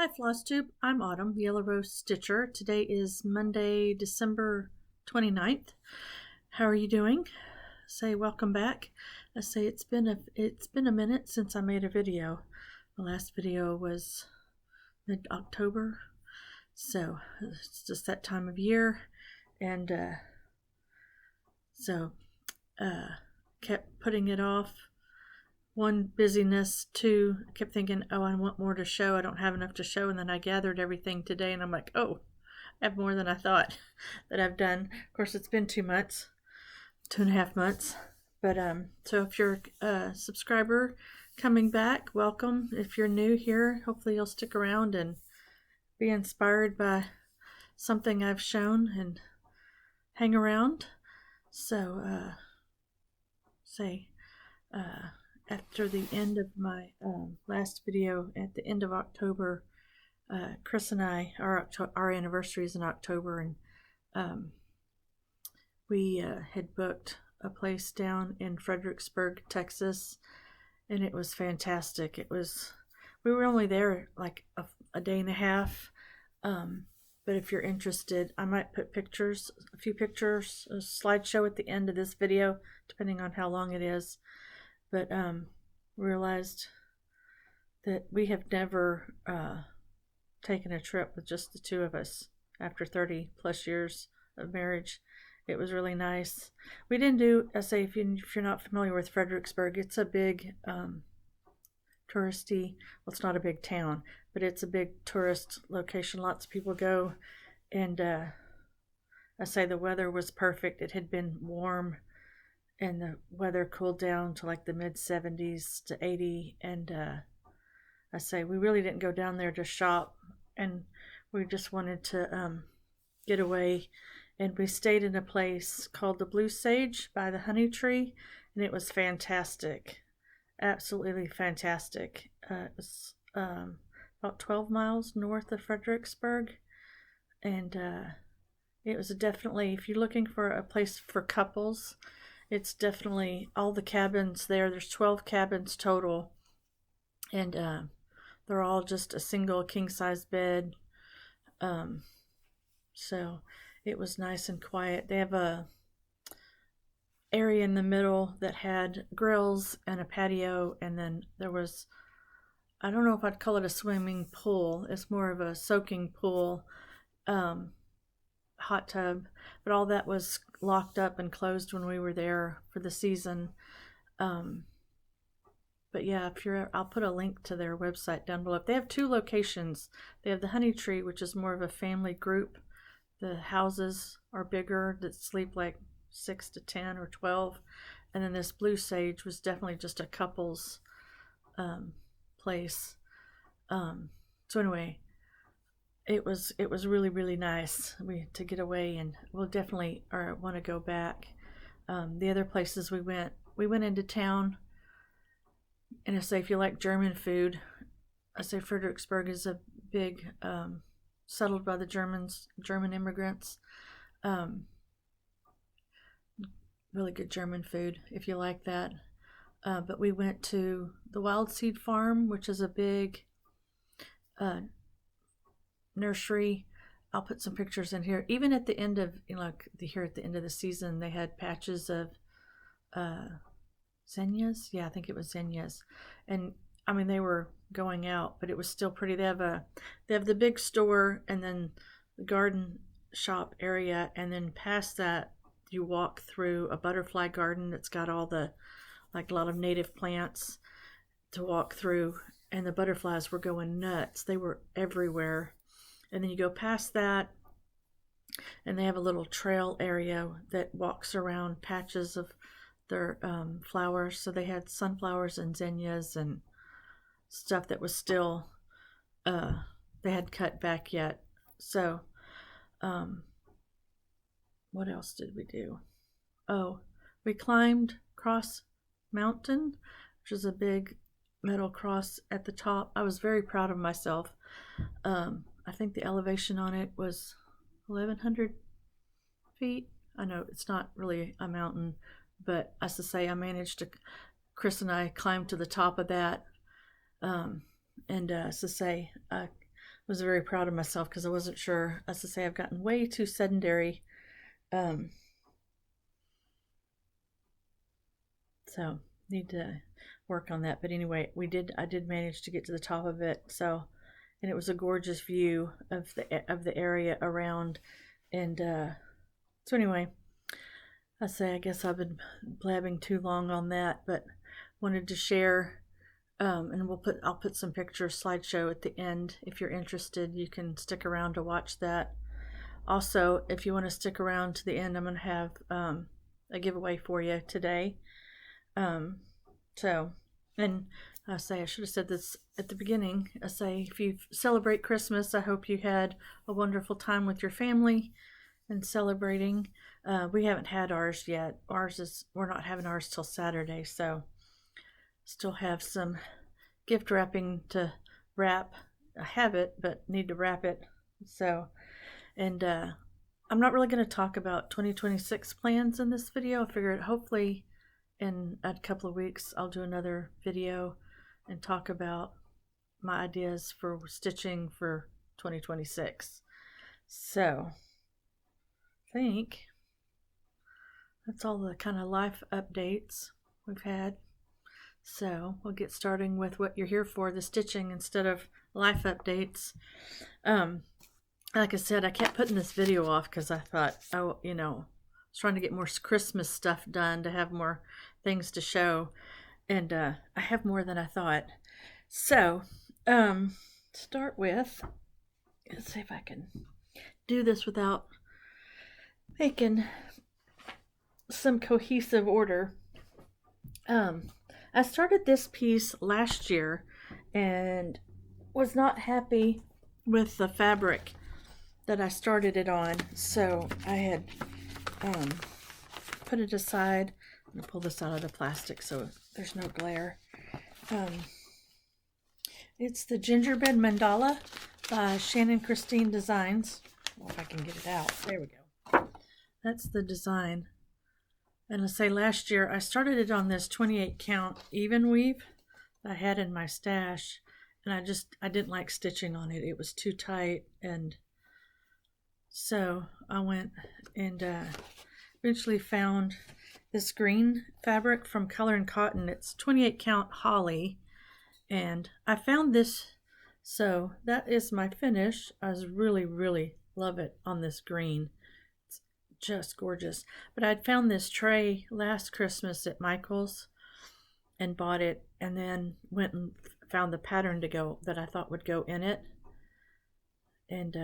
Hi FlossTube, I'm Autumn, the Yellow Rose Stitcher. Today is Monday, December 29th. How are you doing? Say welcome back. I say it's been a minute since I made a video. The last video was mid-October, so it's just that time of year, and kept putting it off. One, busyness. Two, I kept thinking, oh, I want more to show. I don't have enough to show. And then I gathered everything today and I'm like, oh, I have more than I thought that I've done. Of course, it's been 2 months, 2.5 months. But so if you're a subscriber coming back, welcome. If you're new here, hopefully you'll stick around and be inspired by something I've shown and hang around. So, after the end of my last video at the end of October, Chris and I, our anniversary is in October, and we had booked a place down in Fredericksburg, Texas, and it was fantastic. We were only there like a day and a half, but if you're interested, I might put a few pictures, a slideshow at the end of this video, depending on how long it is. But realized that we have never taken a trip with just the two of us after 30 plus years of marriage. It was really nice. We didn't do, if you're not familiar with Fredericksburg, it's a big touristy, well, it's not a big town, but it's a big tourist location. Lots of people go, and the weather was perfect. It had been warm, and the weather cooled down to like the mid 70s to 80, and we really didn't go down there to shop, and we just wanted to get away, and we stayed in a place called the Blue Sage by the Honey Tree, and it was fantastic, absolutely fantastic. It was about 12 miles north of Fredericksburg, and it was definitely, if you're looking for a place for couples, it's definitely all the cabins there. There's 12 cabins total, and they're all just a single king-size bed. So it was nice and quiet. They have a area in the middle that had grills and a patio, and then there was, I don't know if I'd call it a swimming pool. It's more of a soaking pool, hot tub, but all that was locked up and closed when we were there for the season. But yeah, I'll put a link to their website down below. They have 2 locations. They have the Honey Tree, which is more of a family group. The houses are bigger, that sleep like 6 to 10 or 12. And then this Blue Sage was definitely just a couple's place. So anyway, it was really, really nice to get away, and we'll definitely want to go back. The other places we went into town, and if you like German food, Fredericksburg is a big, settled by the German immigrants. Really good German food if you like that. But we went to the Wild Seed Farm, which is a big nursery. I'll put some pictures in here. Even at the end of, here at the end of the season, they had patches of zinnias. Yeah, I think it was zinnias. And I mean, they were going out, but it was still pretty. They have the big store, and then the garden shop area, and then past that you walk through a butterfly garden that's got all the, like, a lot of native plants to walk through, and the butterflies were going nuts. They were everywhere. And then you go past that, and they have a little trail area that walks around patches of their flowers. So they had sunflowers and zinnias and stuff that was still, they hadn't cut back yet. So, what else did we do? Oh, we climbed Cross Mountain, which is a big metal cross at the top. I was very proud of myself. I think the elevation on it was 1,100 feet. I know it's not really a mountain, but I managed to, Chris and I climbed to the top of that. was very proud of myself because I wasn't sure. As I say, I've gotten way too sedentary. So need to work on that. But anyway, I did manage to get to the top of it. So, and it was a gorgeous view of the area around. And so anyway, I guess I've been blabbing too long on that, but wanted to share. And I'll put some pictures slideshow at the end. If you're interested, you can stick around to watch that. Also, if you want to stick around to the end, I'm going to have a giveaway for you today. And I should have said this at the beginning. If you celebrate Christmas, I hope you had a wonderful time with your family and celebrating. We haven't had ours yet. We're not having ours till Saturday, so still have some gift wrapping to wrap. I have it, but need to wrap it. So, and I'm not really going to talk about 2026 plans in this video. I figured hopefully in a couple of weeks I'll do another video and talk about my ideas for stitching for 2026. So I think that's all the kind of life updates we've had. So we'll get starting with what you're here for, the stitching instead of life updates. Like I said, I kept putting this video off because I thought, I was trying to get more Christmas stuff done to have more things to show. And I have more than I thought. So, start with, let's see if I can do this without making some cohesive order. I started this piece last year and was not happy with the fabric that I started it on, so I had put it aside. I'm going to pull this out of the plastic so there's no glare. It's the Gingerbread Mandala by Shannon Christine Designs. Well, if I can get it out. There we go. That's the design. And let's say last year I started it on this 28 count even weave I had in my stash, and I didn't like stitching on it. It was too tight, and so I went and eventually found this green fabric from Color and Cotton. It's 28 count holly, and I found this, so that is my finish. I really love it on this green. Just gorgeous. But I'd found this tray last Christmas at Michael's and bought it, and then went and found the pattern that I thought would go in it. And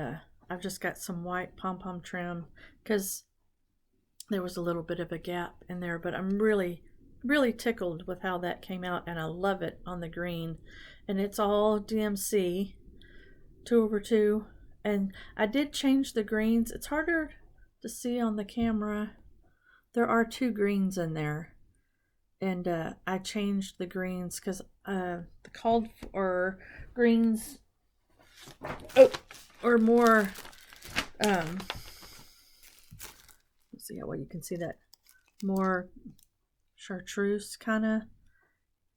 I've just got some white pom-pom trim because there was a little bit of a gap in there, but I'm really tickled with how that came out, and I love it on the green. And it's all DMC 2/2, and I did change the greens. It's harder to see on the camera. There are 2 greens in there, and I changed the greens because the called for greens or more let's see how well you can see that, more chartreuse kind of.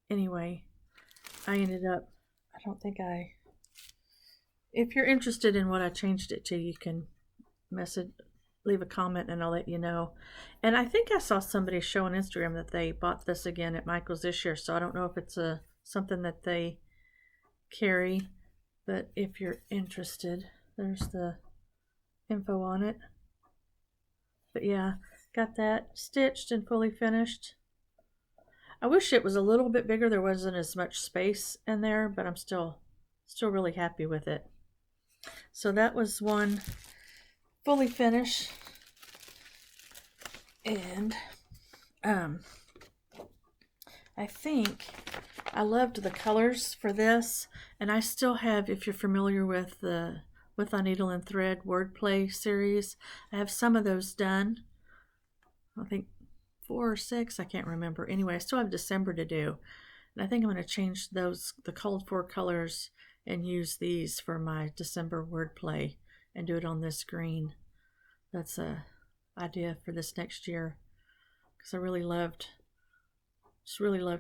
Anyway, I ended up, if you're interested in what I changed it to, you can leave a comment and I'll let you know. And I think I saw somebody show on Instagram that they bought this again at Michael's this year, so I don't know if it's something that they carry, but if you're interested, there's the info on it. But yeah, got that stitched and fully finished. I wish it was a little bit bigger. There wasn't as much space in there, but I'm still really happy with it. So that was one fully finished, and I think I loved the colors for this, and I still have, if you're familiar with the With On Needle and Thread wordplay series, I have some of those done. I think 4 or 6, I can't remember. Anyway, I still have December to do, and I think I'm going to change the called for colors and use these for my December wordplay and do it on this green. That's a idea for this next year, because I really loved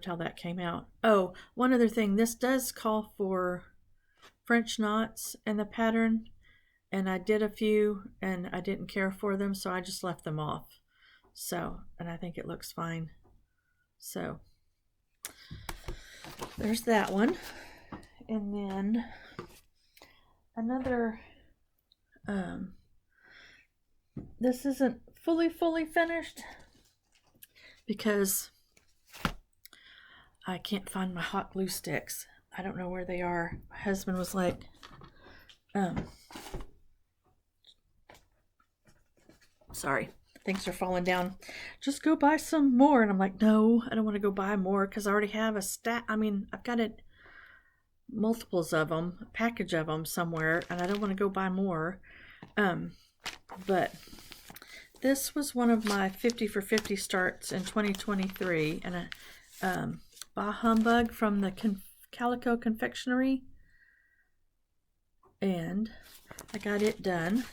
how that came out. Oh, one other thing, this does call for French knots in the pattern, and I did a few and I didn't care for them, so I just left them off. So, and I think it looks fine. So there's that one. And then another, this isn't fully finished because I can't find my hot glue sticks. I don't know where they are. My husband was like, sorry, things are falling down. Just go buy some more. And I'm like, no, I don't want to go buy more because I already have a stack. I mean, I've got it, multiples of them, a package of them somewhere, and I don't want to go buy more. But this was one of my 50 for 50 starts in 2023, and a Bahhh Humbug from the Calico Confectionery, and I got it done.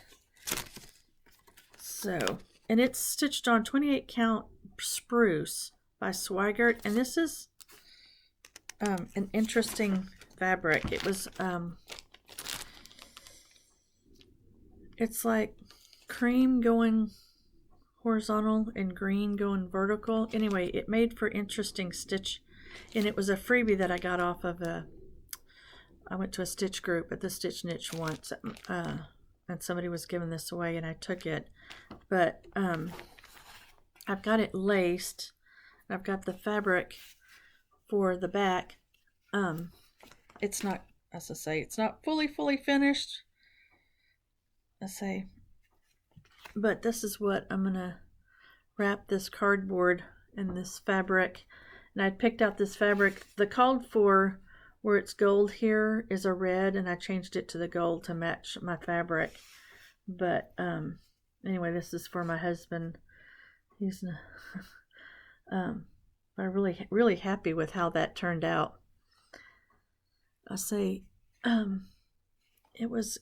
So, and it's stitched on 28 count spruce by Swigert, and this is an interesting fabric. It was it's like cream going horizontal and green going vertical. Anyway, it made for interesting stitch, and it was a freebie that I got off of I went to a stitch group at the Stitch Niche once, and somebody was giving this away and I took it. But I've got it laced. I've got the fabric for the back. It's not, as I say, it's not fully finished. I say, but this is what I'm gonna wrap this cardboard in this fabric. And I picked out this fabric. The called for where it's gold here is a red, and I changed it to the gold to match my fabric. But anyway, this is for my husband. He's I'm really happy with how that turned out. I say it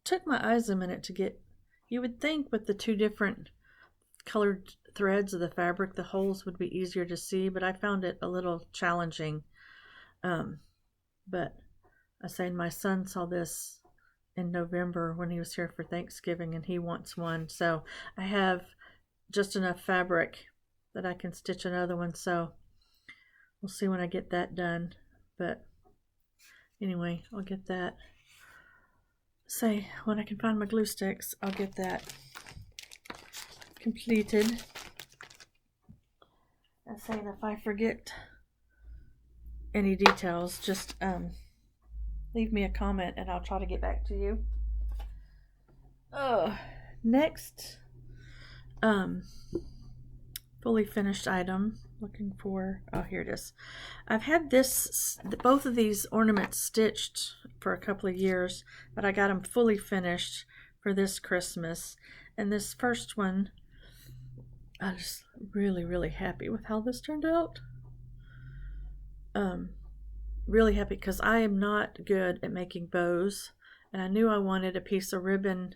took my eyes a minute to get. You would think with the two different colored threads of the fabric, the holes would be easier to see, but I found it a little challenging. But I say my son saw this in November when he was here for Thanksgiving, and he wants one. So I have just enough fabric that I can stitch another one. So we'll see when I get that done. But anyway, I'll get that. Say when I can find my glue sticks, I'll get that completed. And saying if I forget any details, just leave me a comment and I'll try to get back to you. Next fully finished item, looking for, oh, here it is. I've had both of these ornaments stitched for a couple of years, but I got them fully finished for this Christmas. And this first one, I'm just really happy with how this turned out. Really happy because I am not good at making bows, and I knew I wanted a piece of ribbon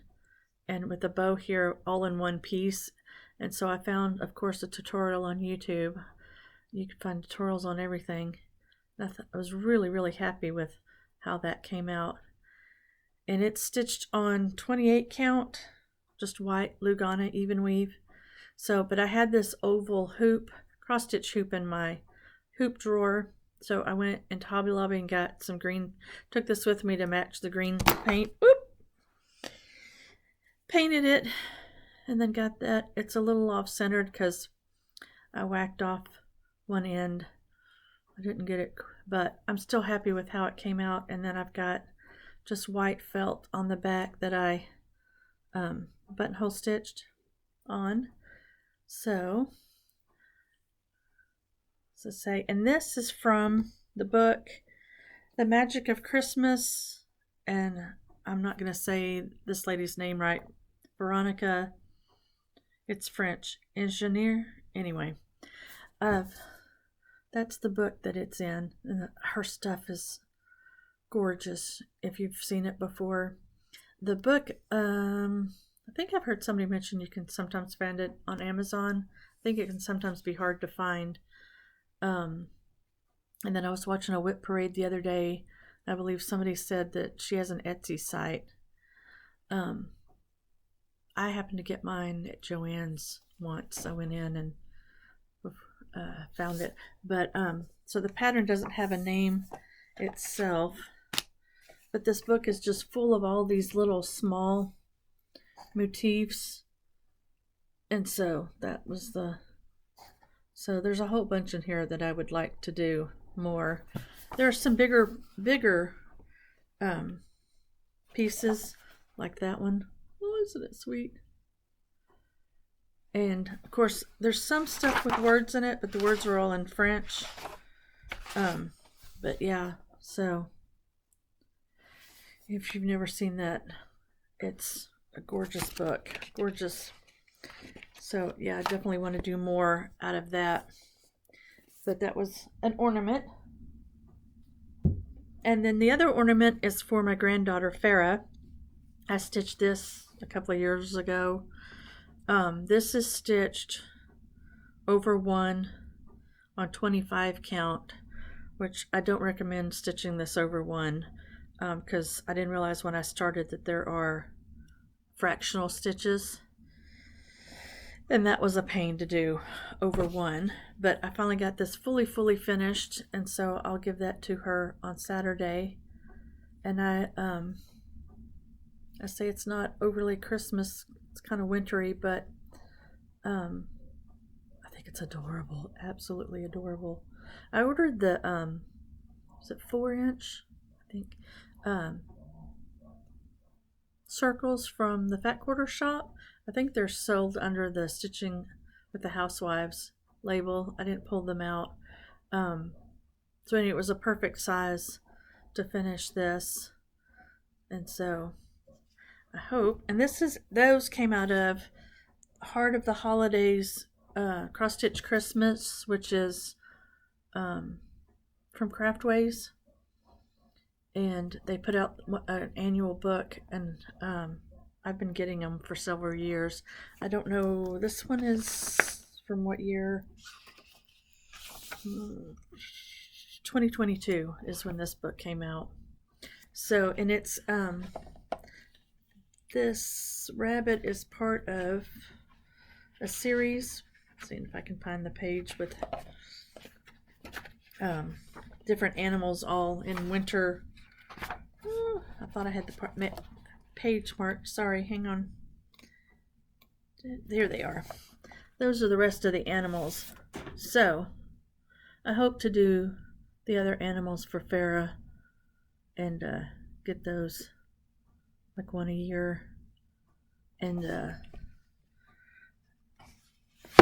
and with a bow here all in one piece. And so I found, of course, a tutorial on YouTube. You can find tutorials on everything. I was really happy with how that came out. And it's stitched on 28 count, just white Lugana even weave. So, but I had this oval hoop, cross stitch hoop in my hoop drawer. So I went into Hobby Lobby and got some green, took this with me to match the green paint. Whoop! Painted it, and then got that. It's a little off-centered because I whacked off one end. I didn't get it, but I'm still happy with how it came out. And then I've got just white felt on the back that I buttonhole stitched on. So say, and this is from the book The Magic of Christmas, and I'm not going to say this lady's name right, Veronique, it's French, Enginger, anyway. That's the book that it's in, and her stuff is gorgeous if you've seen it before. The book, I think I've heard somebody mention you can sometimes find it on Amazon. I think it can sometimes be hard to find. And then I was watching a whip parade the other day I believe somebody said that she has an Etsy site. I happened to get mine at Joann's once. I went in and found it. But so the pattern doesn't have a name itself, but this book is just full of all these little small motifs. And so that was so there's a whole bunch in here that I would like to do more. There are some bigger pieces like that one. Oh, isn't it sweet? And of course there's some stuff with words in it, but the words are all in French. But yeah, so if you've never seen that, it's a gorgeous book. Gorgeous. So yeah, I definitely want to do more out of that. But that was an ornament. And then the other ornament is for my granddaughter Farah. I stitched this a couple of years ago. This is stitched over 1 on 25 count, which I don't recommend stitching this over 1 because I didn't realize when I started that there are fractional stitches, and that was a pain to do over 1. But I finally got this fully finished, and so I'll give that to her on Saturday. And I say it's not overly Christmas, it's kind of wintry, but I think it's adorable, absolutely adorable. I ordered the is it 4-inch, I think, circles from the Fat Quarter Shop. I think they're sold under the Stitching with the Housewives label. I didn't pull them out. So anyway, it was a perfect size to finish this. And so I hope, and those came out of Heart of the Holidays Cross Stitch Christmas, which is from Craftways, and they put out an annual book, and I've been getting them for several years. I don't know, this one is from what year? 2022 is when this book came out. So, and it's this rabbit is part of a series. Seeing if I can find the page with different animals all in winter. Oh, I thought I had the page marked. Sorry, hang on. There they are. Those are the rest of the animals. So I hope to do the other animals for Farah and get those like one a year. And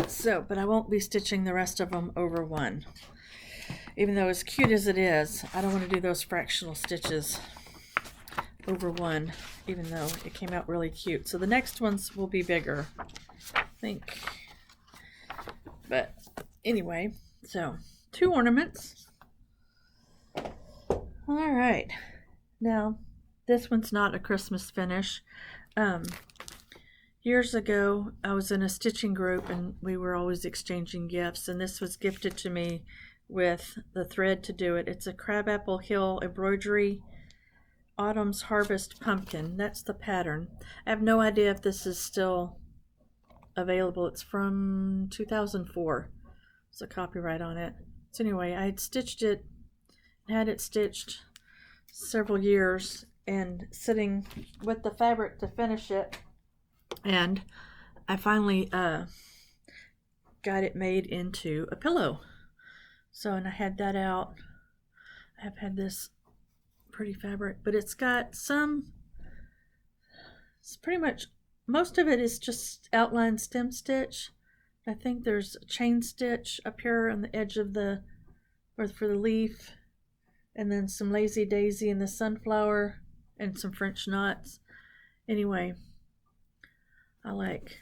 so, but I won't be stitching the rest of them over 1. Even though as cute as it is, I don't want to do those fractional stitches over 1, even though it came out really cute. So the next ones will be bigger, I think. But anyway, so 2 ornaments. All right. Now, this one's not a Christmas finish. Years ago, I was in a stitching group and we were always exchanging gifts, and this was gifted to me with the thread to do it. It's a Crabapple Hill embroidery Autumn's Harvest pumpkin. That's the pattern. I have no idea if this is still available. It's from 2004. There's a copyright on it. So anyway, I had stitched it, had it stitched several years, and sitting with the fabric to finish it. And I finally got it made into a pillow. So, and I had that out. I have had this pretty fabric, but it's got it's pretty much, most of it is just outline stem stitch. I think there's a chain stitch up here on the edge of for the leaf, and then some lazy daisy and the sunflower, and some French knots. Anyway, I like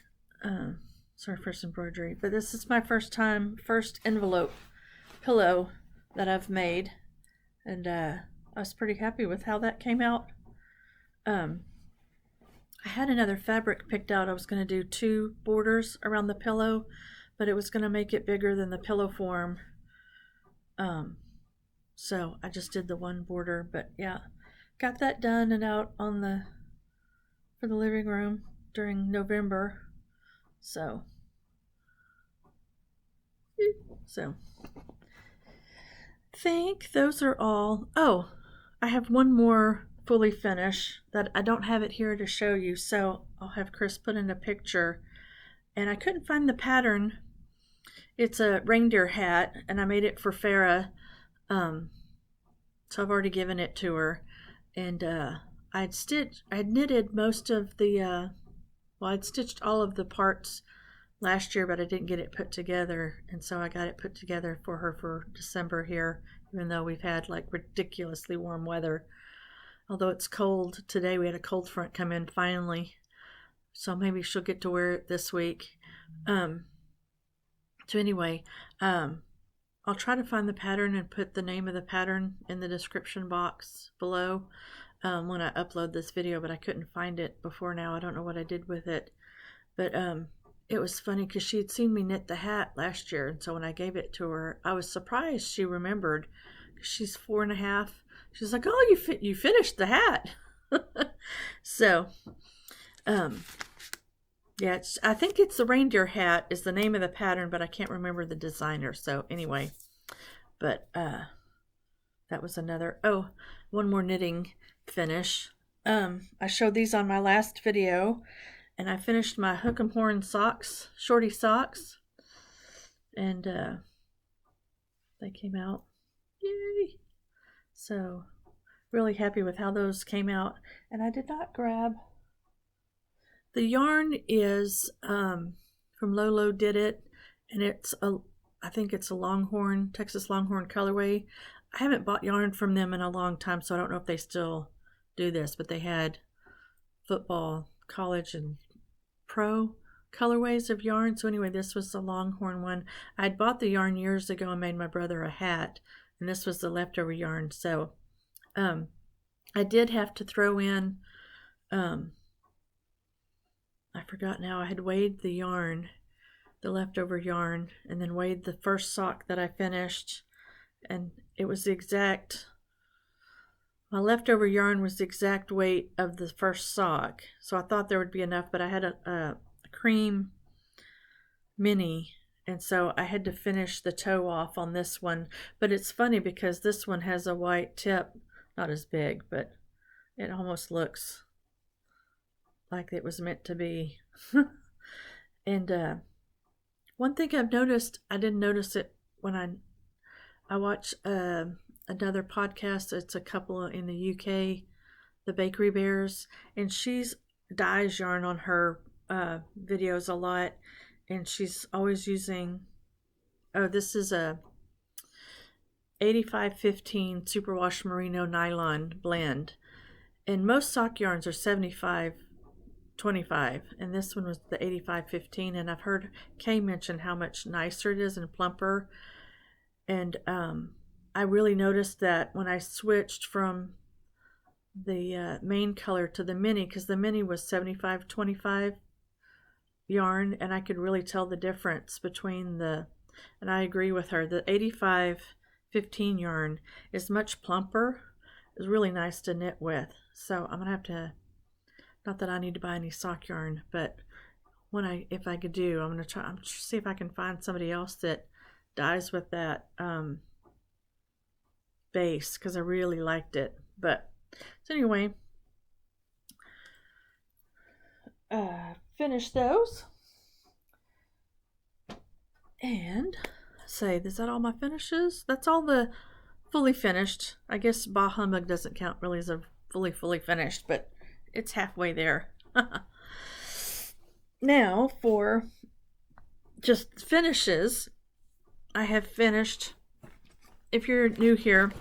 surface embroidery, but this is my first envelope pillow that I've made, and I was pretty happy with how that came out. I had another fabric picked out. I was going to do 2 borders around the pillow, but it was going to make it bigger than the pillow form. So I just did the one border, but yeah, got that done and out on the for the living room during November. So so I think those are all. Oh, I have one more fully finished that I don't have it here to show you, so I'll have Chris put in a picture. And I couldn't find the pattern. It's a reindeer hat, and I made it for Farah. So I've already given it to her. And I'd knitted most of the, I'd stitched all of the parts last year, but I didn't get it put together. And so I got it put together for her for December here, even though we've had like ridiculously warm weather. Although it's cold today, we had a cold front come in finally. So maybe she'll get to wear it this week. So anyway, I'll try to find the pattern and put the name of the pattern in the description box below when I upload this video, but I couldn't find it before now. I don't know what I did with it. But it was funny because she had seen me knit the hat last year, and so when I gave it to her, I was surprised she remembered. She's 4.5. She's like, "Oh, you finished the hat." So, yeah, I think it's the reindeer hat is the name of the pattern, but I can't remember the designer. So anyway, but that was another. Oh, one more knitting finish. I showed these on my last video, and I finished my hook 'em horn socks, shorty socks, and they came out. Yay! So really happy with how those came out, and I did not grab. The yarn is from Lolo Did It, and I think it's a Longhorn, Texas Longhorn colorway. I haven't bought yarn from them in a long time, so I don't know if they still do this, but they had football, college, and pro colorways of yarn. So anyway, this was the Longhorn one. I'd bought the yarn years ago and made my brother a hat, and this was the leftover yarn. So I did have to throw in I forgot now, I had weighed the yarn, the leftover yarn, and then weighed the first sock that I finished, and it was the exact, my leftover yarn was the exact weight of the first sock, so I thought there would be enough, but I had a cream mini, and so I had to finish the toe off on this one. But it's funny because this one has a white tip, not as big, but it almost looks like it was meant to be. And one thing I've noticed, I didn't notice it when I watch another podcast. It's a couple in the UK, the Bakery Bears, and she's dyes yarn on her videos a lot, and she's always using, this is a 8515 superwash merino nylon blend, and most sock yarns are 75-25, and this one was the 8515, and I've heard Kay mention how much nicer it is and plumper, and I really noticed that when I switched from the main color to the mini, because the mini was 75-25 yarn, and I could really tell the difference between and I agree with her, the 85-15 yarn is much plumper. It's really nice to knit with. So I'm gonna have to, not that I need to buy any sock yarn, but if I could do, I'm gonna see if I can find somebody else that dyes with that base, because I really liked it. But so anyway, finish those, and say, is that all my finishes? That's all the fully finished. I guess Bahhh Humbug doesn't count really as a fully finished, but it's halfway there. Now for just finishes, I have finished, if you're new here,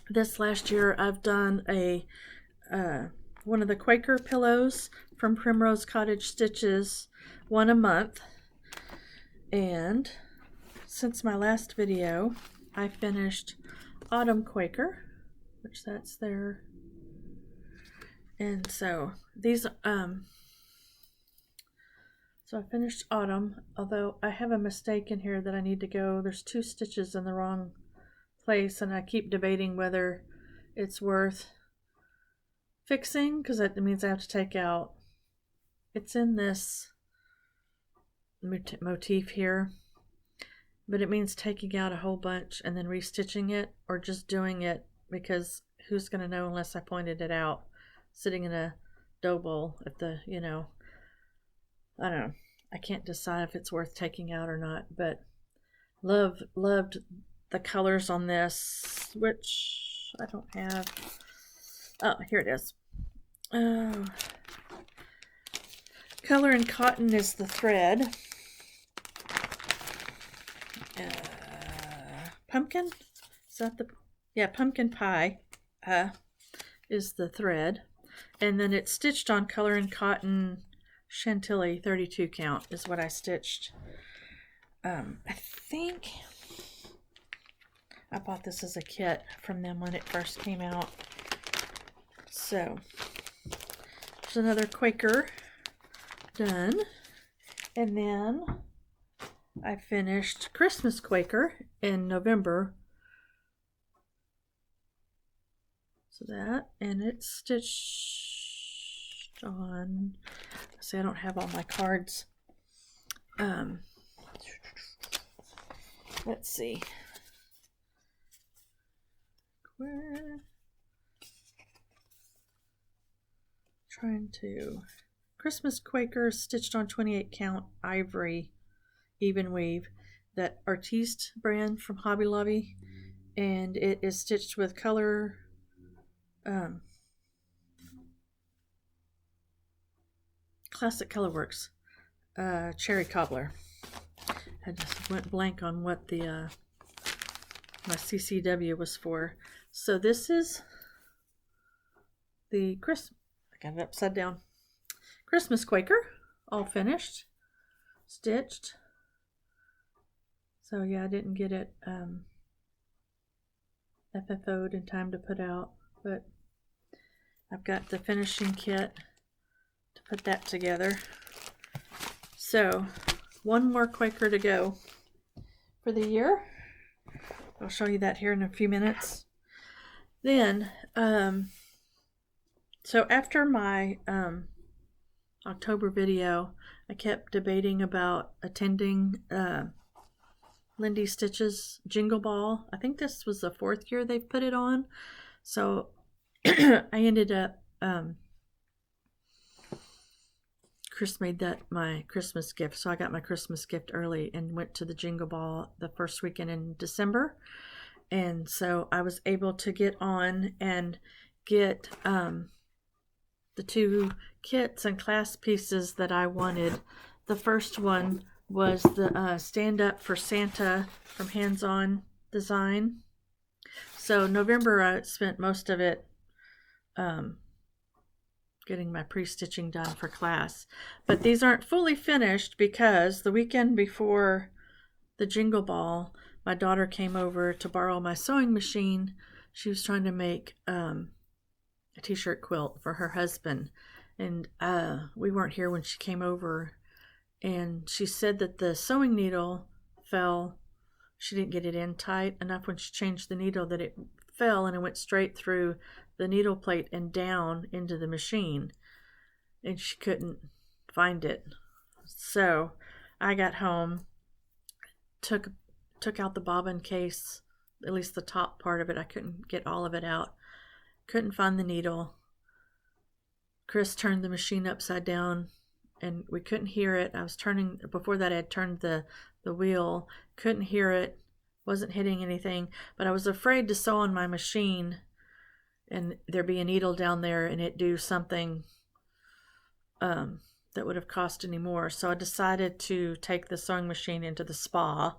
this last year I've done a one of the Quaker pillows from Primrose Cottage Stitches, one a month. And since my last video, I finished Autumn Quaker, which that's there. And so these, so I finished Autumn, although I have a mistake in here that I need to go. There's 2 stitches in the wrong place, and I keep debating whether it's worth fixing, because that means I have to take out, it's in this motif here, but it means taking out a whole bunch and then restitching it, or just doing it, because who's going to know unless I pointed it out sitting in a dough bowl at the, you know, I don't know. I can't decide if it's worth taking out or not, but loved the colors on this, which I don't have. Oh, here it is. Oh. Color and Cotton is the thread. Pumpkin? Is that the... Yeah, Pumpkin Pie is the thread. And then it's stitched on Color and Cotton Chantilly 32 count is what I stitched. I think I bought this as a kit from them when it first came out. So there's another Quaker done. And then I finished Christmas Quaker in November. So that, and it's stitched on, see, I don't have all my cards. Let's see. Trying to, Christmas Quaker stitched on 28 count ivory even weave, that Artiste brand from Hobby Lobby, and it is stitched with color Classic Colorworks Cherry Cobbler. I just went blank on what the my CCW was for. So this is the I got it upside down. Christmas Quaker, all finished, stitched. So yeah, I didn't get it FFO'd in time to put out, but I've got the finishing kit to put that together. So one more Quaker to go for the year. I'll show you that here in a few minutes. Then, so after my October video, I kept debating about attending Lindy Stitch's Jingle Ball. I think this was the 4th year they've put it on. So I ended up, Chris made that my Christmas gift. So I got my Christmas gift early and went to the Jingle Ball the first weekend in December. And so I was able to get on and get the 2 kits and class pieces that I wanted. The first one was the Stand Up for Santa from Hands On Design. So November I spent most of it getting my pre-stitching done for class. But these aren't fully finished because the weekend before the Jingle Ball, my daughter came over to borrow my sewing machine. She was trying to make a t-shirt quilt for her husband. And we weren't here when she came over. And she said that the sewing needle fell. She didn't get it in tight enough when she changed the needle, that it fell and it went straight through the needle plate and down into the machine. And she couldn't find it. So I got home, took out the bobbin case, at least the top part of it. I couldn't get all of it out. Couldn't find the needle. Chris turned the machine upside down and we couldn't hear it. I was turning, before that I had turned the wheel, couldn't hear it, wasn't hitting anything, but I was afraid to sew on my machine and there be a needle down there and it do something that would have cost any more. So I decided to take the sewing machine into the spa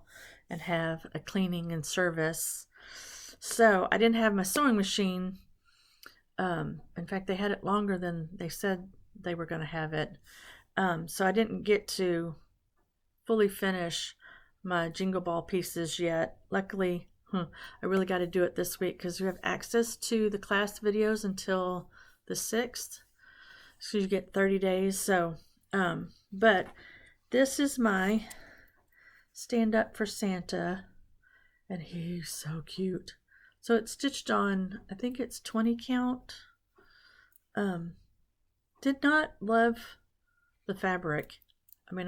and have a cleaning and service. So I didn't have my sewing machine. In fact, they had it longer than they said they were going to have it. So I didn't get to fully finish my Jingle Ball pieces yet. Luckily, I really got to do it this week because we have access to the class videos until the 6th. So you get 30 days. So, but this is my Stand Up for Santa, and he's so cute. So it's stitched on, I think it's 20 count. Did not love the fabric. I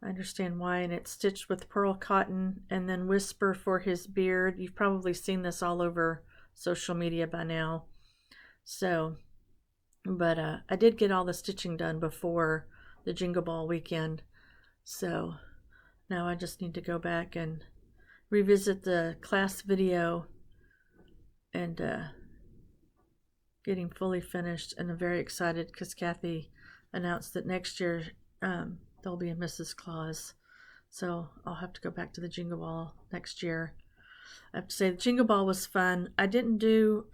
understand why, and it's stitched with pearl cotton and then Whisper for his beard. You've probably seen this all over social media by now. So, but I did get all the stitching done before the Jingle Ball weekend. So now I just need to go back and revisit the class video and getting fully finished. And I'm very excited because Kathy announced that next year there'll be a Mrs. Claus. So I'll have to go back to the Jingle Ball next year. I have to say the Jingle Ball was fun. I didn't do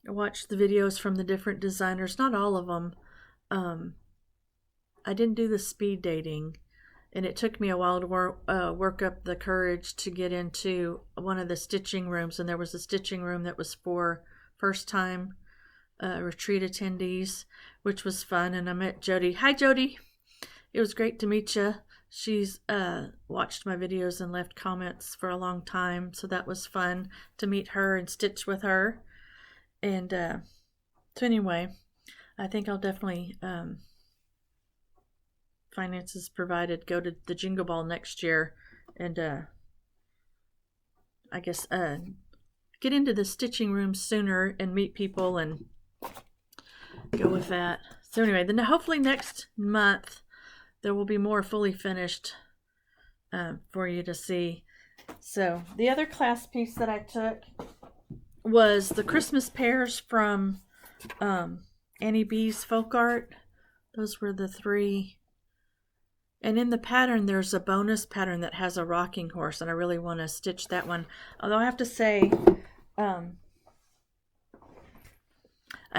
I watched the videos from the different designers, not all of them. I didn't do the speed dating, and it took me a while to work up the courage to get into one of the stitching rooms, and there was a stitching room that was for first time retreat attendees, which was fun. And I met Jody. Hi, Jody. It was great to meet you. She's watched my videos and left comments for a long time, so that was fun to meet her and stitch with her. And so anyway, I think I'll definitely, finances provided, go to the Jingle Ball next year and I guess get into the stitching room sooner and meet people and go with that. So anyway, then hopefully next month there will be more fully finished for you to see. So the other class piece that I took was the Christmas pears from Annie B's Folk Art. Those were the 3. And in the pattern, there's a bonus pattern that has a rocking horse, and I really want to stitch that one. Although I have to say, I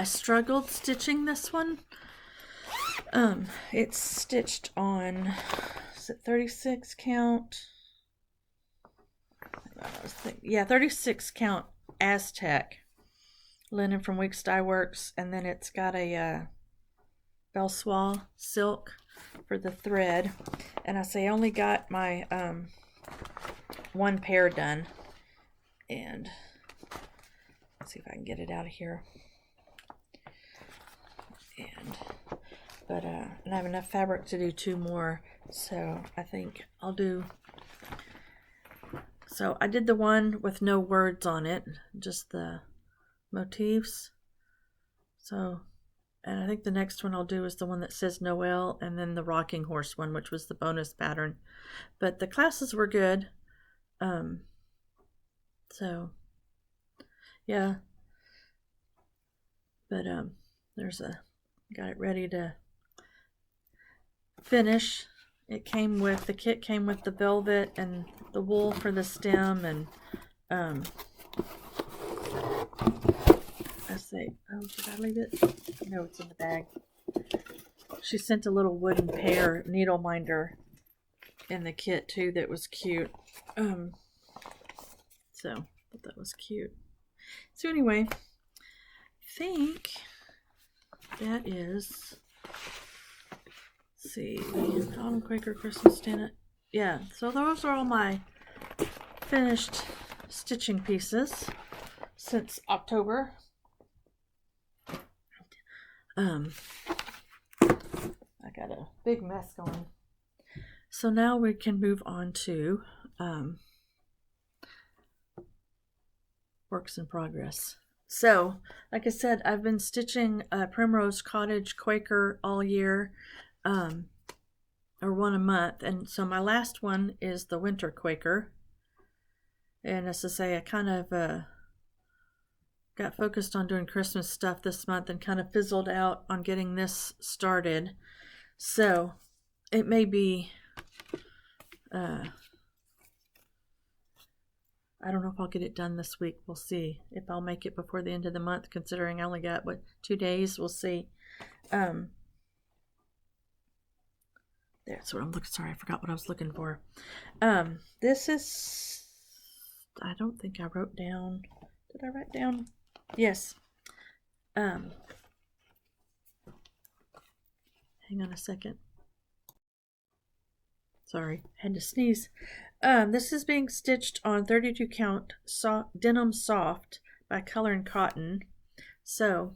struggled stitching this one. It's stitched on, is it 36 count? Yeah, 36 count Aztec linen from Weeks Dye Works, and then it's got a Belsois silk for the thread. And I say I only got my one pair done, and let's see if I can get it out of here. But I have enough fabric to do 2 more, so I think I'll do. So I did the one with no words on it, just the motifs. So, and I think the next one I'll do is the one that says Noel, and then the rocking horse one, which was the bonus pattern. But the classes were good. So yeah. But got it ready to finish. The kit came with the velvet and the wool for the stem, and I say, oh, did I leave it? No, it's in the bag. She sent a little wooden pear needle minder in the kit too that was cute. So I thought that was cute. So anyway, I think that is, let's see, Autumn Quaker Christmas Stand. Yeah, so those are all my finished stitching pieces since October. I got a big mess going. So now we can move on to works in progress. So, like I said, I've been stitching Primrose Cottage Quaker all year, or one a month. And so my last one is the Winter Quaker. And as I say, I kind of got focused on doing Christmas stuff this month and kind of fizzled out on getting this started. So it may be, I don't know if I'll get it done this week. We'll see if I'll make it before the end of the month, considering I only got, 2 days. We'll see. That's what I'm looking, sorry, I forgot what I was looking for. This is, I don't think I wrote down, did I write down? Yes. Hang on a second. Sorry, I had to sneeze. This is being stitched on 32 count denim soft by Color and Cotton. So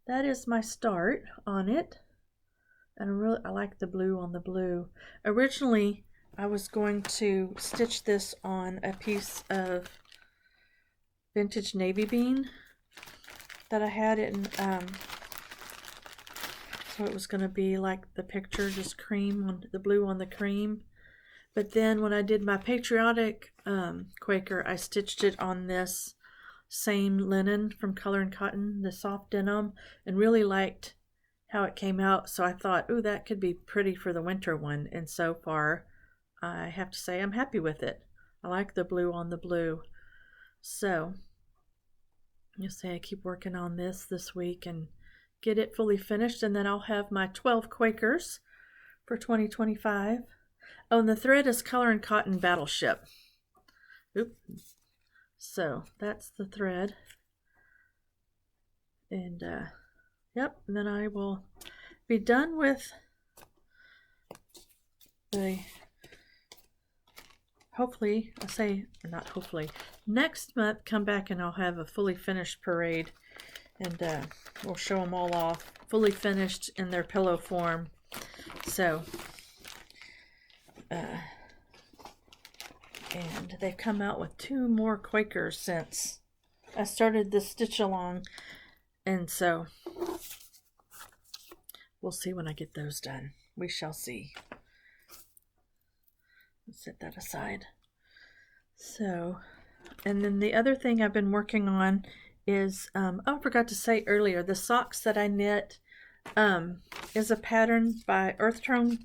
that is my start on it. And I like the blue on the blue. Originally, I was going to stitch this on a piece of vintage navy bean that I had in, so it was going to be like the picture, just cream on the blue on the cream. But then when I did my Patriotic Quaker, I stitched it on this same linen from Color and Cotton, the soft denim, and really liked how it came out. So I thought, ooh, that could be pretty for the winter one. And so far, I have to say I'm happy with it. I like the blue on the blue. So you'll say I keep working on this week and get it fully finished, and then I'll have my 12 Quakers for 2025. Oh, and the thread is Color and Cotton Battleship. Oop. So that's the thread. And yep, and then I will be done with the, hopefully, not hopefully, next month come back and I'll have a fully finished parade, and we'll show them all off fully finished in their pillow form. So and they've come out with 2 more Quakers since I started this stitch along, and so we'll see when I get those done. We shall see. Let's set that aside. So, and then the other thing I've been working on is, oh, I forgot to say earlier, the socks that I knit is a pattern by Earth Tone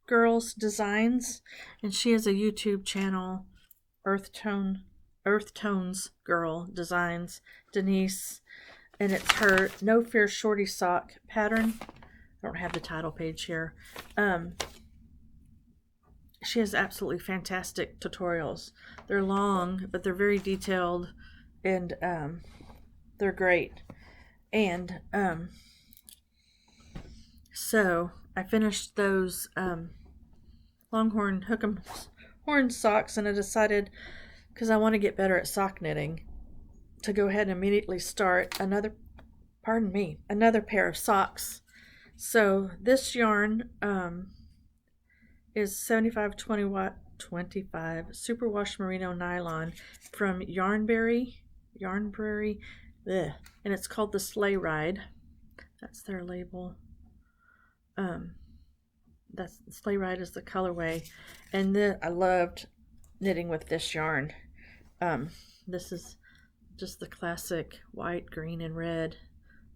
Girls Designs, and she has a YouTube channel, Earth Tones Girl Designs, Denise, and it's her No Fear Shorty sock pattern. I don't have the title page here. She has absolutely fantastic tutorials. They're long, but they're very detailed, and they're great. And so I finished those Longhorn Hook'em Horn socks, and I decided, because I want to get better at sock knitting, to go ahead and immediately start another pair of socks. So this yarn is 75/25 superwash merino nylon from Yarnberry, and it's called the Sleigh Ride. That's their label. That's Sleigh Ride is the colorway, and I loved knitting with this yarn. This is just the classic white, green, and red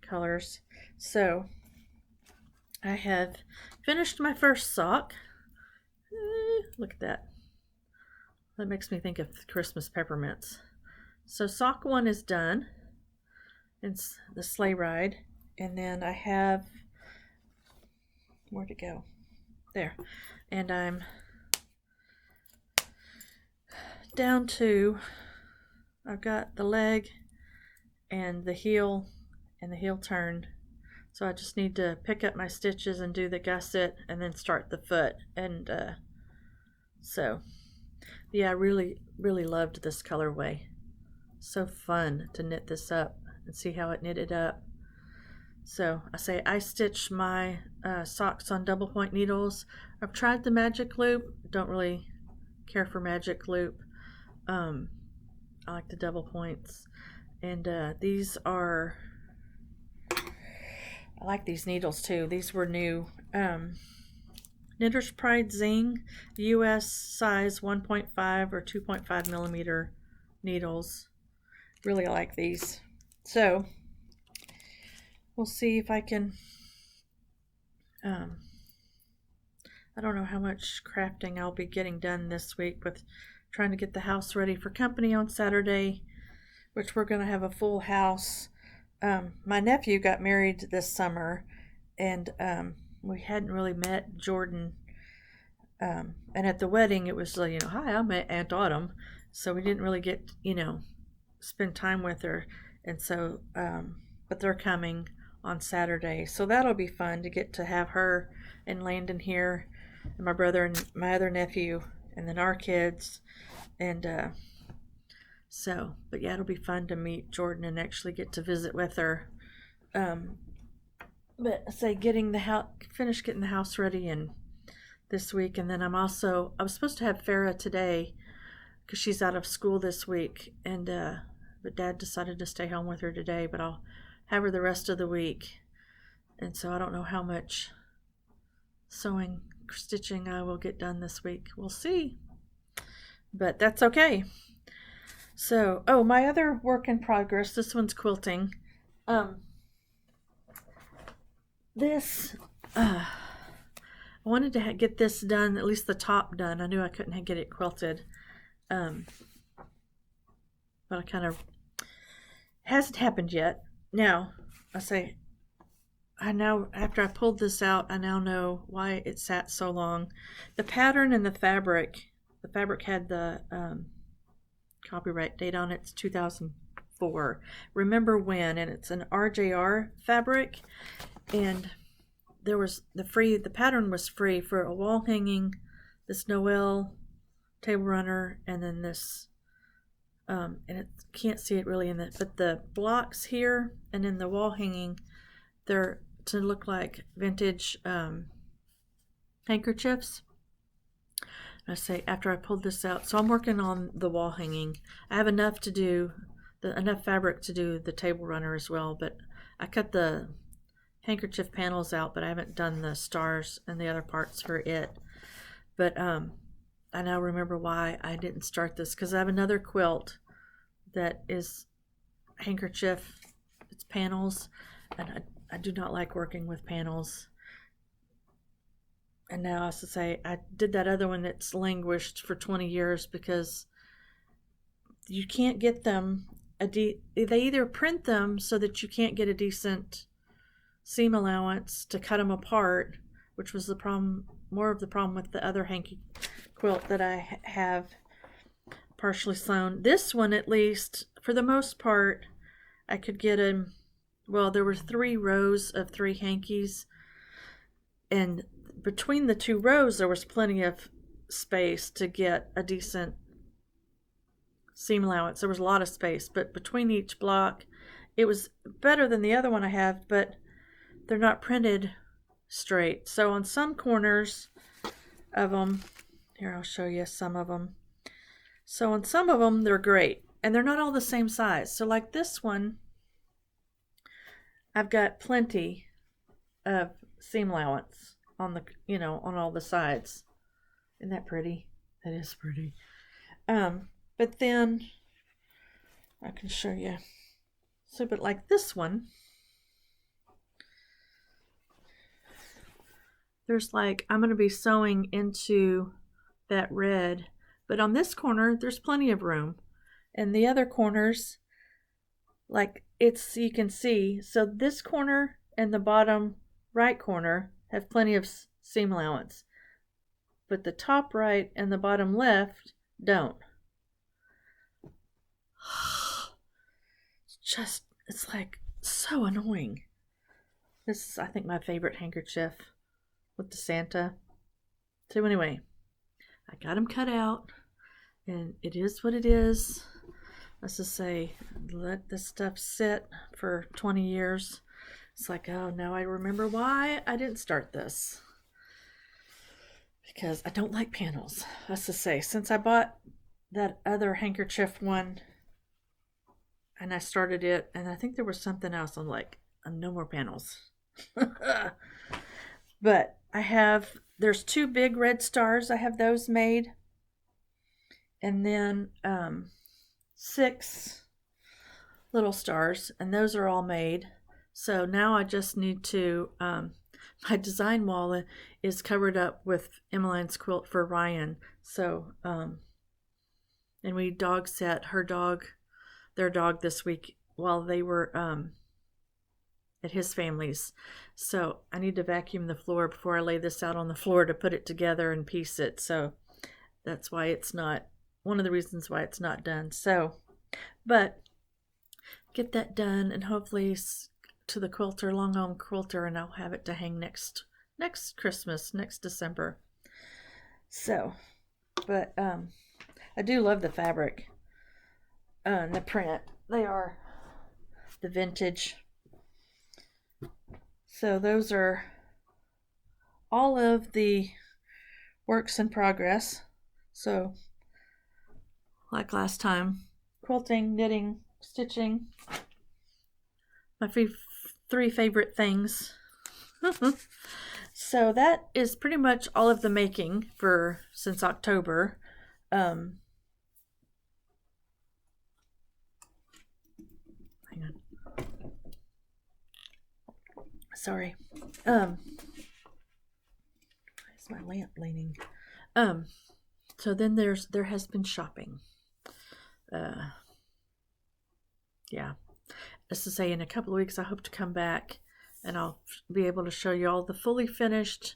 colors. So I have finished my first sock. Look at that. That makes me think of Christmas peppermints. So sock 1 is done. It's the Sleigh Ride, and then I have, where'd it go? There. And I'm down to, I've got the leg and the heel turn. So I just need to pick up my stitches and do the gusset and then start the foot. And so yeah, I really loved this colorway. So fun to knit this up and see how it knitted up. So I stitch my socks on double point needles. I've tried the magic loop. Don't really care for magic loop. I like the double points. And these are, I like these needles too. These were new. Knitter's Pride Zing, US size 1.5 or 2.5 millimeter needles. Really like these. So we'll see if I can, I don't know how much crafting I'll be getting done this week with trying to get the house ready for company on Saturday, which we're going to have a full house. My nephew got married this summer, and we hadn't really met Jordan. And at the wedding, it was like, hi, I'm Aunt Autumn. So we didn't really get, spend time with her. And so, but they're coming on Saturday. So that'll be fun to get to have her and Landon here, and my brother and my other nephew, and then our kids. And but yeah, it'll be fun to meet Jordan and actually get to visit with her. But I say finish getting the house ready and this week, and then I was supposed to have Farah today because she's out of school this week, and but Dad decided to stay home with her today, but I'll have her the rest of the week, and so I don't know how much sewing, stitching I will get done this week. We'll see, but that's okay. So, my other work in progress, this one's quilting. This, I wanted to get this done, at least the top done. I knew I couldn't get it quilted. But I kind of, hasn't happened yet. Now, after I pulled this out, I now know why it sat so long. The pattern and the fabric had the copyright date on it. It's 2004. Remember when? And it's an RJR fabric. And there was the pattern was free for a wall hanging, this Noel table runner, and then this, and it can't see it really but the blocks here and in the wall hanging, they're to look like vintage handkerchiefs. I say after I pulled this out, so I'm working on the wall hanging. I have enough fabric to do the table runner as well, but I cut the handkerchief panels out, but I haven't done the stars and the other parts for it. But I now remember why I didn't start this, because I have another quilt that is handkerchief. It's panels, and I do not like working with panels. And now, as I say, I did that other one that's languished for 20 years because you can't get them. They either print them so that you can't get a decent seam allowance to cut them apart, which was more of the problem with the other hanky quilt that I have partially sewn. This one, at least, for the most part, I could get them. Well, there were 3 rows of 3 hankies, and between the 2 rows, there was plenty of space to get a decent seam allowance. There was a lot of space, but between each block, it was better than the other one I have, but they're not printed straight. So on some corners of them, here I'll show you some of them. So on some of them, they're great, and they're not all the same size. So like this one, I've got plenty of seam allowance on on all the sides. Isn't that pretty? That is pretty. But then I can show you. So, but like this one, there's I'm going to be sewing into that red, but on this corner, there's plenty of room. And the other corners, you can see, so this corner and the bottom right corner have plenty of seam allowance, but the top right and the bottom left don't. It's so annoying. This is, I think, my favorite handkerchief with the Santa. So anyway, I got them cut out, and it is what it is. Let's just say, let this stuff sit for 20 years. It's now I remember why I didn't start this. Because I don't like panels. Let's just say, since I bought that other handkerchief one, and I started it, and I think there was something else, I'm no more panels. But there's 2 big red stars. I have those made. And then 6 little stars, and those are all made. So now I just need to, my design wall is covered up with Emmeline's quilt for Ryan. So, and we dog sat their dog this week while they were at his family's. So I need to vacuum the floor before I lay this out on the floor to put it together and piece it. So that's why it's not, one of the reasons why it's not done. So, but get that done, and hopefully to the quilter, Long Home Quilter, and I'll have it to hang next Christmas, next December. So But I do love the fabric and the print. They are the vintage. So those are all of the works in progress. So like last time, quilting, knitting, stitching, my three favorite things. So that is pretty much all of the making for since October. Hang on. Sorry. Why is my lamp leaning? So then there has been shopping. Yeah. As to say, in a couple of weeks I hope to come back and I'll be able to show you all the fully finished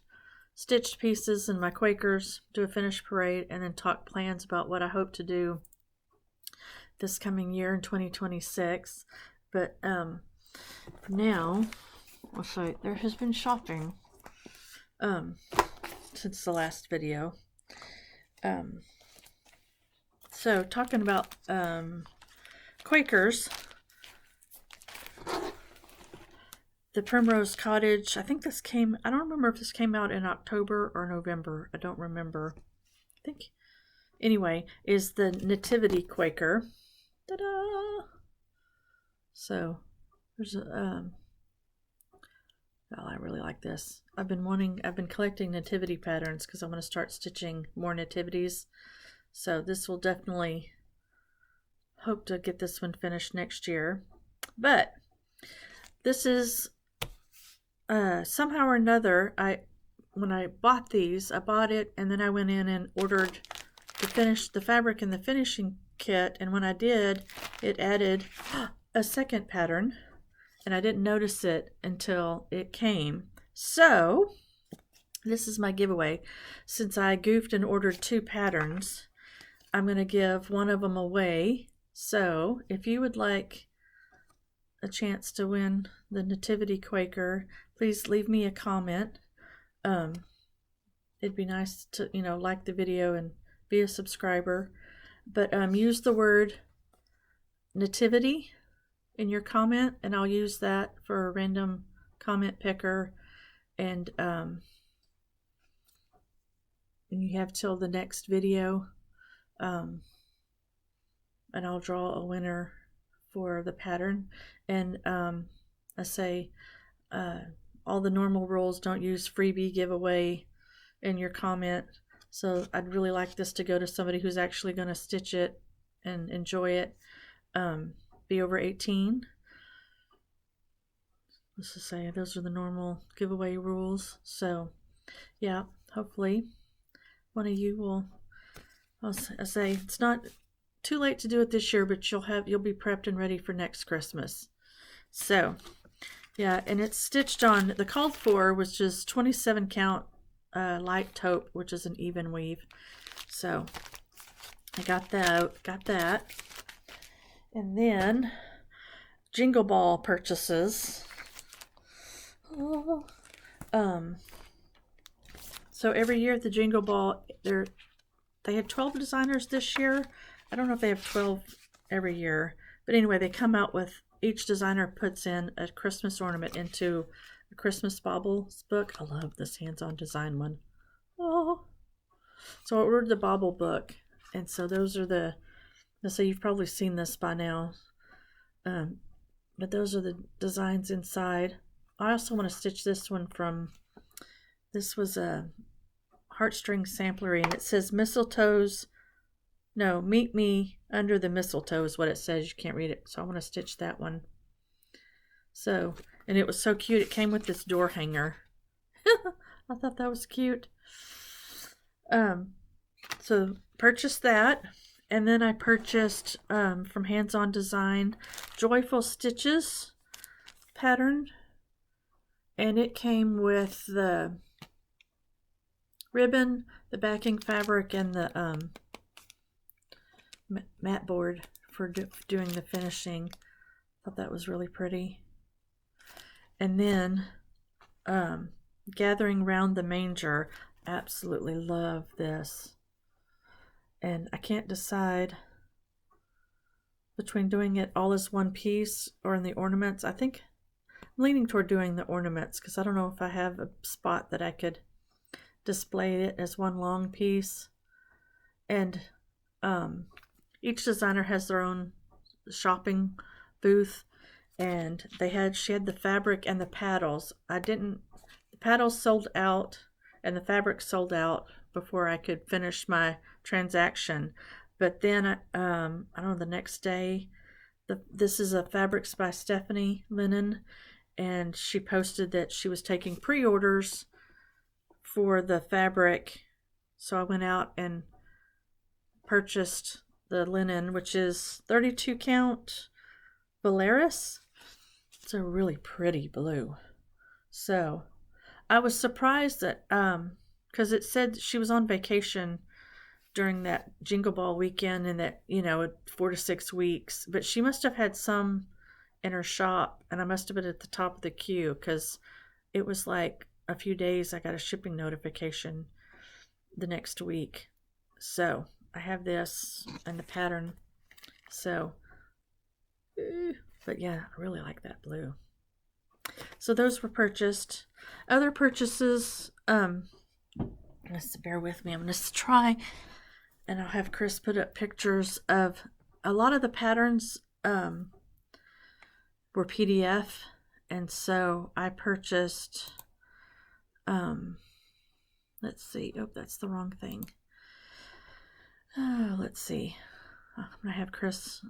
stitched pieces and my Quakers, do a finished parade, and then talk plans about what I hope to do this coming year in 2026. But for now, I'll show you, there has been shopping since the last video. So talking about Quakers, the Primrose Cottage, I think this came, I don't remember if this came out in October or November. I don't remember. I think, anyway, is the Nativity Quaker. Ta-da! So, there's a, oh, I really like this. I've been collecting nativity patterns because I want to start stitching more nativities. So this will definitely, hope to get this one finished next year. But this is somehow or another, when I bought these, I bought it and then I went in and ordered the fabric in the finishing kit, and when I did, it added a second pattern and I didn't notice it until it came. So this is my giveaway. Since I goofed and ordered 2 patterns, I'm going to give one of them away. So if you would like a chance to win the Nativity Quaker, please leave me a comment. It'd be nice to, like the video and be a subscriber. But use the word nativity in your comment, and I'll use that for a random comment picker. And you have till the next video, and I'll draw a winner for the pattern. And I say all the normal rules, don't use freebie giveaway in your comment. So I'd really like this to go to somebody who's actually going to stitch it and enjoy it. Be over 18. Let's just say those are the normal giveaway rules. So yeah, hopefully one of you will, I'll say it's not too late to do it this year, but you'll be prepped and ready for next Christmas. So yeah, and it's stitched on, the called for was just 27 count light taupe, which is an even weave. So I got that. And then Jingle Ball purchases. Oh. So every year at the Jingle Ball, they had 12 designers this year. I don't know if they have 12 every year, but anyway, they come out with, each designer puts in a Christmas ornament into a Christmas Baubles book. I love this hands-on design one. Oh, so I ordered the Bauble book, and so those are so you've probably seen this by now, but those are the designs inside. I also want to stitch this one this was a heartstring samplery, and it says mistletoes. No, meet me under the mistletoe is what it says. You can't read it, so I want to stitch that one. So, and it was so cute. It came with this door hanger. I thought that was cute. So purchased that, and then I purchased from Hands On Design Joyful Stitches pattern, and it came with the ribbon, the backing fabric, and the mat board for doing the finishing. Thought that was really pretty. And then Gathering Round the Manger. Absolutely love this. and I can't decide between doing it all as one piece or in the ornaments. I think I'm leaning toward doing the ornaments because I don't know if I have a spot that I could display it as one long piece. And each designer has their own shopping booth, and she had the fabric and the paddles. The paddles sold out and the fabric sold out before I could finish my transaction. But then I don't know, the next day, this is a Fabrics by Stephanie linen, and she posted that she was taking pre-orders for the fabric. So I went out and purchased the linen, which is 32 count Valeris. It's a really pretty blue. So I was surprised that because it said she was on vacation during that Jingle Ball weekend, and that 4 to 6 weeks, but she must have had some in her shop, and I must have been at the top of the queue because it was like a few days I got a shipping notification the next week. So I have this and the pattern. So, but yeah, I really like that blue. So those were purchased. Other purchases, let's bear with me. I'm going to try, and I'll have Chris put up pictures of a lot of the patterns were PDF, and so I purchased, let's see, oh, that's the wrong thing. Let's see. I'm going to have Chris,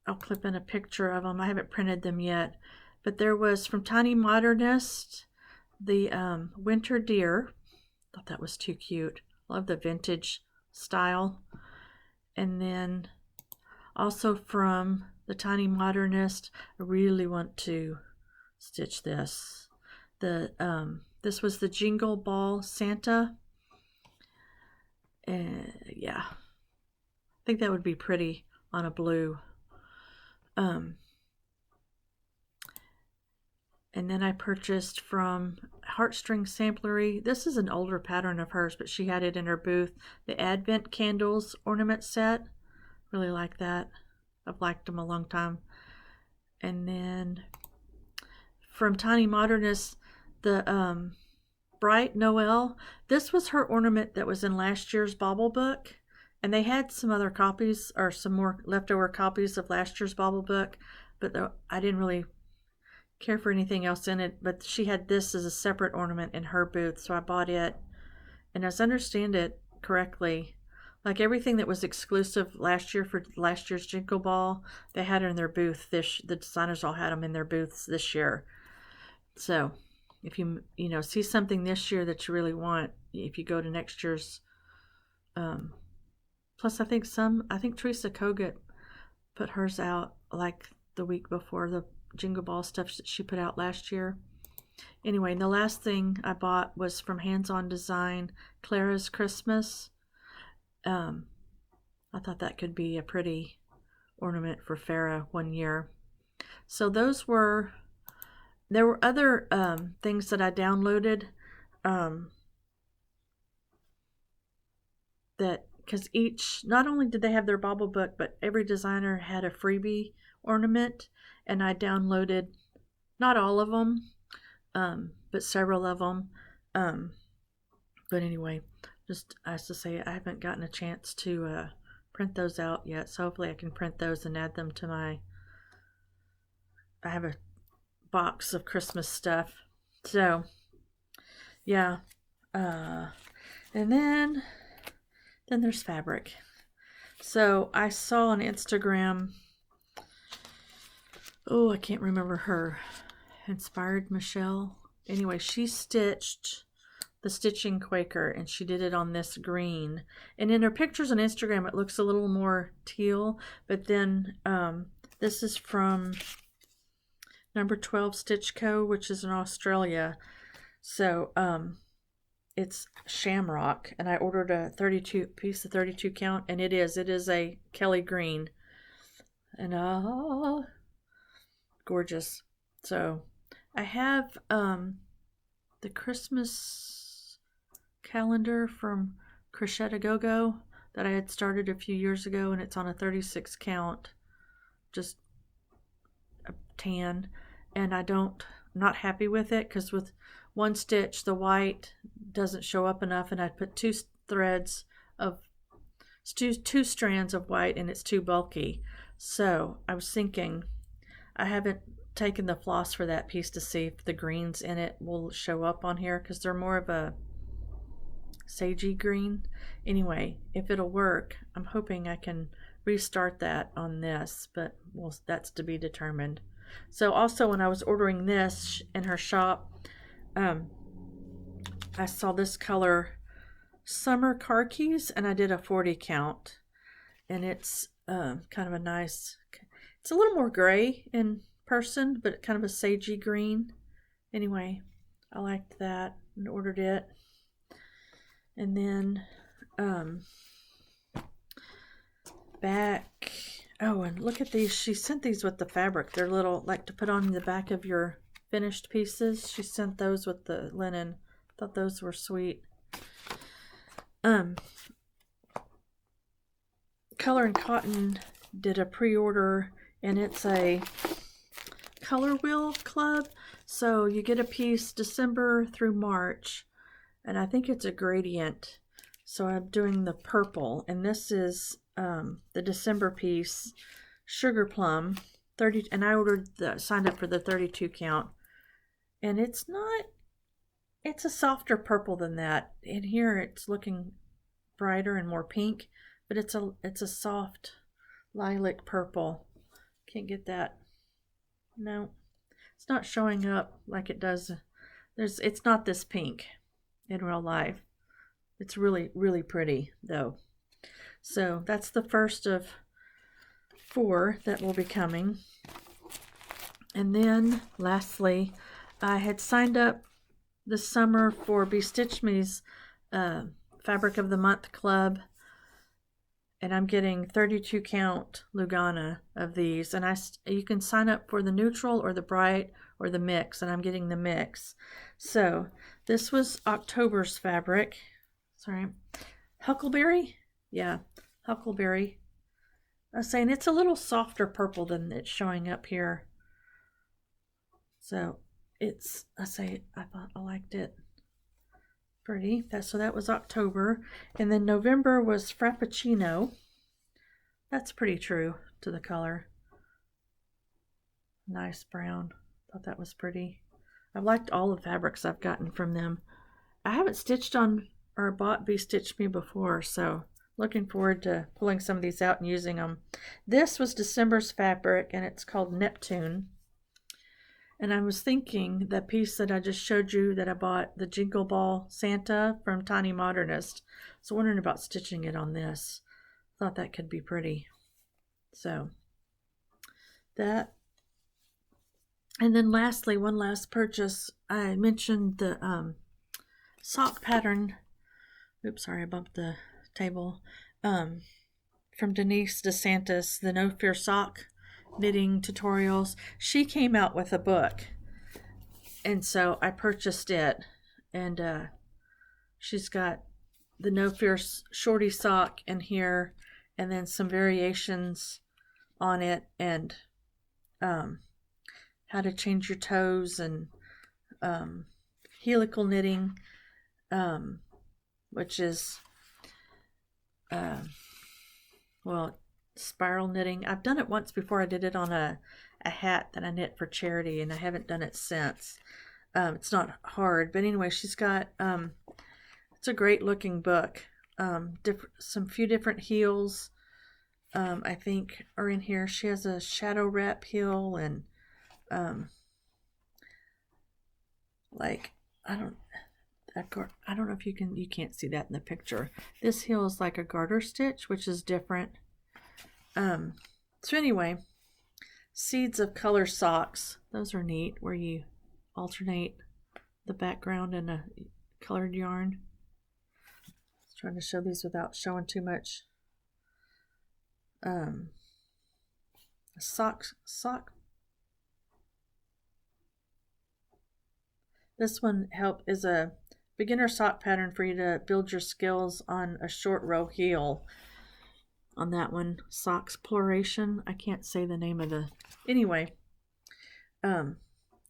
I'll clip in a picture of them. I haven't printed them yet, but there was from Tiny Modernist, the Winter Deer. Thought that was too cute. Love the vintage style. And then also from the Tiny Modernist, I really want to stitch this. This was the Jingle Ball Santa. Yeah, I think that would be pretty on a blue. And then I purchased from Heartstring Samplery. This is an older pattern of hers, but she had it in her booth. The Advent Candles ornament set. Really like that. I've liked them a long time. And then from Tiny Modernist, the Bright Noel. This was her ornament that was in last year's Bauble book. And they had some other copies, or some more leftover copies of last year's Bauble book. But I didn't really care for anything else in it, but she had this as a separate ornament in her booth, so I bought it. And as I understand it correctly, like everything that was exclusive last year for last year's Jingle Ball, they had it in their booth. The designers all had them in their booths this year. So if you see something this year that you really want, if you go to next year's, plus I think Teresa Kogut put hers out like the week before the Jingle Ball stuff that she put out last year. Anyway, the last thing I bought was from Hands On Design, Clara's Christmas. I thought that could be a pretty ornament for Farah one year. So there were other things that I downloaded that, because not only did they have their Bauble book, but every designer had a freebie ornament, and I downloaded not all of them, but several of them. But anyway, just as to say, I haven't gotten a chance to print those out yet, so hopefully I can print those and add them to I have a box of Christmas stuff. So yeah, and then there's fabric. So I saw on Instagram, I can't remember her, Inspired Michelle. Anyway, she stitched the Stitching Quaker, and she did it on this green. And in her pictures on Instagram, it looks a little more teal, but then this is from Number 12 Stitch Co., which is in Australia. So it's shamrock, and I ordered a 32 count, and it is a Kelly green, and gorgeous. So I have the Christmas calendar from Crochet A Go Go, that I had started a few years ago, and it's on a 36 count, just a tan, and I'm not happy with it because with one stitch the white doesn't show up enough, and I put two strands of white, and it's too bulky. So I was thinking, I haven't taken the floss for that piece to see if the greens in it will show up on here because they're more of a sagey green. Anyway, if it'll work, I'm hoping I can restart that on this, but that's to be determined. So also when I was ordering this in her shop, I saw this color Summer Car Keys, and I did a 40 count, and it's kind of a nice, it's a little more gray in person, but kind of a sagey green. Anyway, I liked that and ordered it. And then back, oh, and look at these. She sent these with the fabric. They're little, like to put on the back of your finished pieces. She sent those with the linen. Thought those were sweet. Color and Cotton did a pre-order, and it's a color wheel club, so you get a piece December through March, and I think it's a gradient, so I'm doing the purple, and this is the December piece, Sugar Plum 30, and I signed up for the 32 count, and it's a softer purple than that. In here it's looking brighter and more pink, but it's a soft lilac purple. Can't get that. No, it's not showing up like it does. It's not this pink in real life. It's really, really pretty though. So that's the first of 4 that will be coming. And then lastly, I had signed up this summer for Bestitch Me's Fabric of the Month Club, and I'm getting 32 count Lugana of these, and you can sign up for the neutral or the bright or the mix, and I'm getting the mix. So this was October's fabric. Sorry, Huckleberry. Yeah, Huckleberry. I was saying it's a little softer purple than it's showing up here. So I thought I liked it. Pretty. So that was October. And then November was Frappuccino. That's pretty true to the color. Nice brown. Thought that was pretty. I've liked all the fabrics I've gotten from them. I haven't stitched on or bought Bestitch Me before, so looking forward to pulling some of these out and using them. This was December's fabric, and it's called Neptune. And I was thinking that piece that I just showed you that I bought, the Jingle Ball Santa from Tiny Modernist. So wondering about stitching it on this. Thought that could be pretty. So that. And then lastly, one last purchase. I mentioned the sock pattern. Oops, sorry, I bumped the table. From Denise DeSantis, the No Fear Sock knitting tutorials. She came out with a book, and so I purchased it, and she's got the No Fear shorty sock in here, and then some variations on it, and how to change your toes, and helical knitting, which is spiral knitting. I've done it once before. I did it on a hat that I knit for charity, and I haven't done it since. It's not hard, but anyway, she's got it's a great looking book. Some few different heels I think are in here. She has a shadow wrap heel, and like I don't know if you can't see that in the picture. This heel is like a garter stitch, which is different. So anyway, Seeds of Color socks. Those are neat, where you alternate the background and a colored yarn. I was trying to show these without showing too much. Sock. This one is a beginner sock pattern for you to build your skills on a short row heel. On that one, sock exploration. I can't say the name of the. Anyway,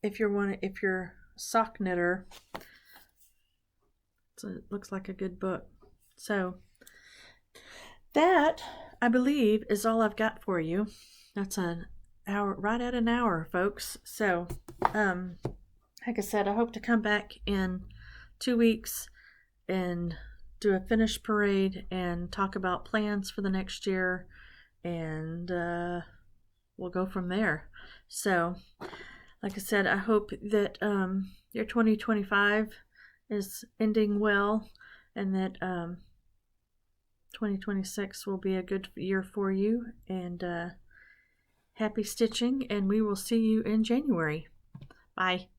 if you're a sock knitter, it looks like a good book. So that, I believe, is all I've got for you. That's an hour, right at an hour, folks. So, like I said, I hope to come back in 2 weeks and do a finish parade and talk about plans for the next year, and we'll go from there. So, like I said, I hope that your 2025 is ending well, and that 2026 will be a good year for you, and happy stitching, and we will see you in January. Bye.